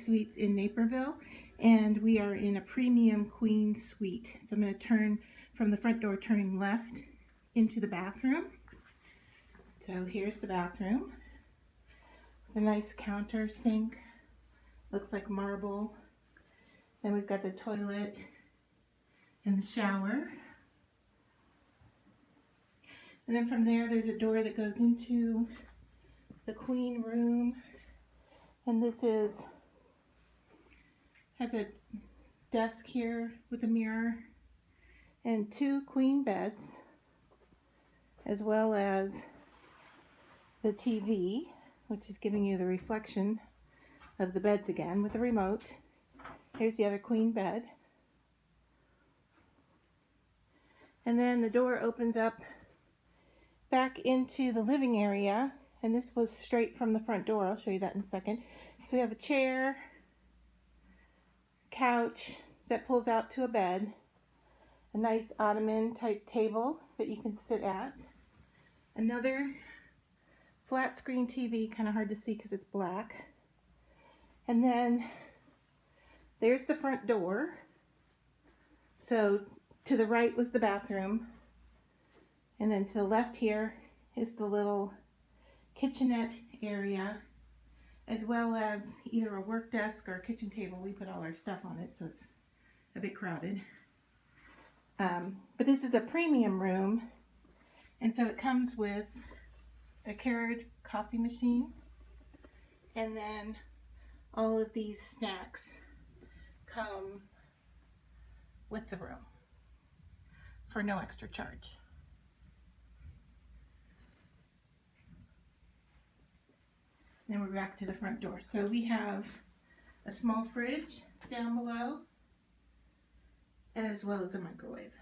Suites in Naperville, and we are in a premium queen suite. So I'm going to turn from the front door, turning left into the bathroom. So here's the bathroom. The nice counter sink, looks like marble. Then we've got the toilet and the shower. And then from there, there's a door that goes into the queen room. And this has a desk here with a mirror and 2 queen beds, as well as the TV, which is giving you the reflection of the beds again with the remote. Here's the other queen bed. And then the door opens up back into the living area, and this was straight from the front door. I'll show you that in a second. So we have a chair, couch that pulls out to a bed, a nice ottoman type table that you can sit at, another flat screen TV, kind of hard to see because it's black, and then there's the front door. So to the right was the bathroom, and then to the left here is the little kitchenette area, as well as either a work desk or a kitchen table. We put all our stuff on it, so it's a bit crowded. But this is a premium room, and so it comes with a Keurig coffee machine, and then all of these snacks come with the room for no extra charge. Then we're back to the front door. So we have a small fridge down below, as well as a microwave.